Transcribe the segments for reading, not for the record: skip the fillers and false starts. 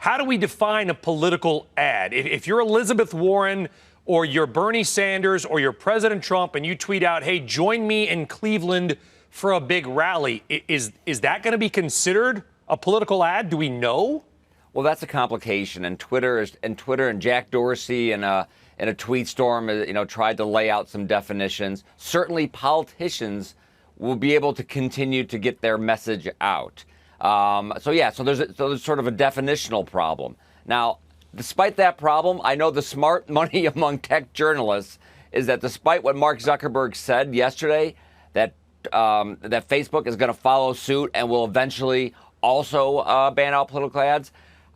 how do we define a political ad? If you're Elizabeth Warren or you're Bernie Sanders or you're President Trump and you tweet out, hey, join me in Cleveland for a big rally, is that going to be considered a political ad? Do we know? Well, that's a complication, and Twitter and Jack Dorsey in a tweet storm, tried to lay out some definitions. Certainly, politicians will be able to continue to get their message out. So there's sort of a definitional problem. Now, despite that problem, I know the smart money among tech journalists is that despite what Mark Zuckerberg said yesterday, that Facebook is going to follow suit and will eventually also ban out political ads,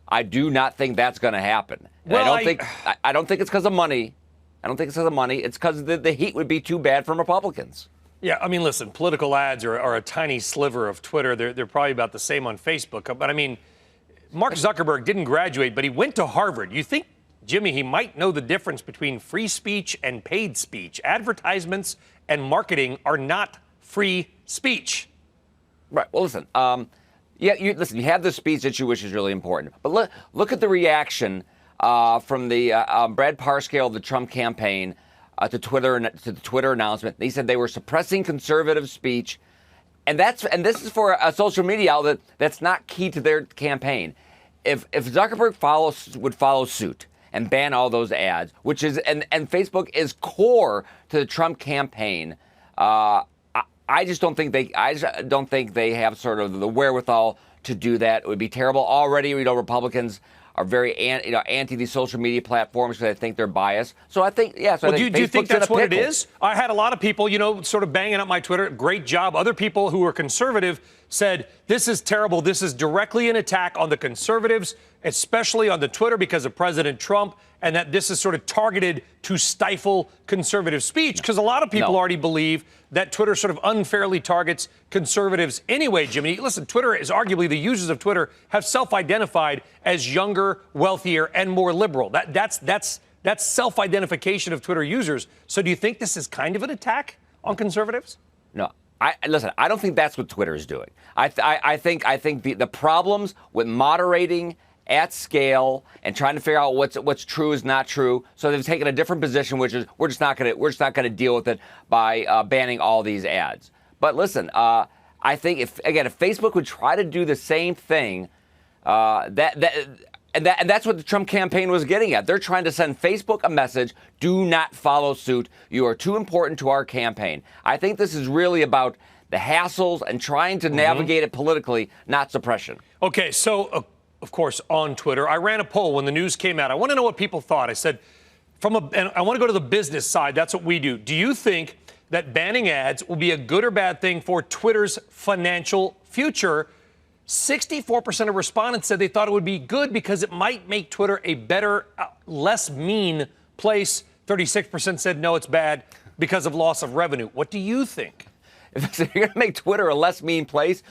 I do not think that's going to happen. Well, I don't think it's because of money. I don't think it's because of money. It's because the heat would be too bad from Republicans. Yeah, I mean, listen, political ads are a tiny sliver of Twitter. They're probably about the same on Facebook. But, I mean, Mark Zuckerberg didn't graduate, but he went to Harvard. You think, Jimmy, he might know the difference between free speech and paid speech? Advertisements and marketing are not free speech. Right. Well, listen, you have the speech issue, which is really important. But look at the reaction from the Brad Parscale of the Trump campaign to the Twitter announcement. They said they were suppressing conservative speech, and this is for a social media outlet that's not key to their campaign. If Zuckerberg would follow suit and ban all those ads, which is and Facebook is core to the Trump campaign, I just don't think they have sort of the wherewithal to do that. It would be terrible. Already, Republicans are very anti these social media platforms because they think they're biased. So I think, yeah. So well, do you think that's what it is? I had a lot of people, sort of banging up my Twitter. Great job. Other people who were conservative said, this is terrible. This is directly an attack on the conservatives, especially on the Twitter because of President Trump, and that this is sort of targeted to stifle conservative speech because a lot of people already believe that Twitter sort of unfairly targets conservatives anyway, Jimmy. Listen, Twitter is arguably, the users of Twitter have self-identified as younger, wealthier, and more liberal. That's self-identification of Twitter users. So do you think this is kind of an attack on conservatives? No. Listen, I don't think that's what Twitter is doing. I think the problems with moderating at scale and trying to figure out what's true is not true. So they've taken a different position, which is we're just not going to deal with it by banning all these ads. But listen, I think if Facebook would try to do the same thing, and that's what the Trump campaign was getting at. They're trying to send Facebook a message: do not follow suit. You are too important to our campaign. I think this is really about the hassles and trying to navigate it politically, not suppression. Okay, so of course, on Twitter, I ran a poll when the news came out. I want to know what people thought. I said, and I want to go to the business side. That's what we do. Do you think that banning ads will be a good or bad thing for Twitter's financial future? 64% of respondents said they thought it would be good because it might make Twitter a better, less mean place. 36% said no, it's bad because of loss of revenue. What do you think? If you're going to make Twitter a less mean place,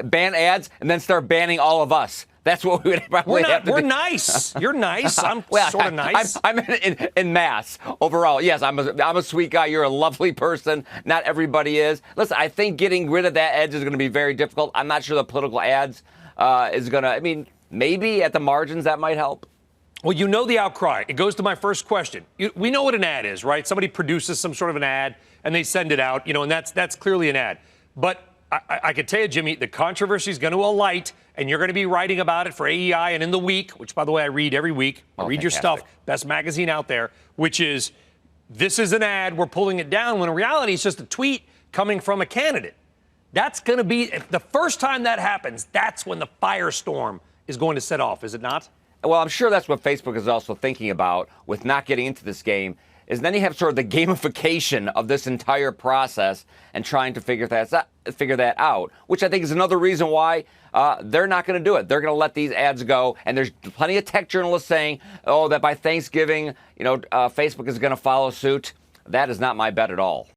ban ads and then start banning all of us. That's what we would probably have to do. We're nice. You're nice. I'm sort of nice. I'm in mass overall. Yes, I'm a sweet guy. You're a lovely person. Not everybody is. Listen, I think getting rid of that edge is going to be very difficult. I'm not sure the political ads is going to. I mean, maybe at the margins that might help. Well, you know the outcry. It goes to my first question. We know what an ad is, right? Somebody produces some sort of an ad and they send it out, and that's clearly an ad. But I can tell you, Jimmy, the controversy is going to alight, and you're going to be writing about it for AEI and in The Week, which, by the way, I read every week. I read your stuff, best magazine out there, which is, this is an ad, we're pulling it down, when in reality it's just a tweet coming from a candidate. That's going to be, the first time that happens, that's when the firestorm is going to set off, is it not? Well, I'm sure that's what Facebook is also thinking about with not getting into this game, is then you have sort of the gamification of this entire process and trying to figure that out, which I think is another reason why they're not going to do it. They're going to let these ads go. And there's plenty of tech journalists saying, that by Thanksgiving, Facebook is going to follow suit. That is not my bet at all.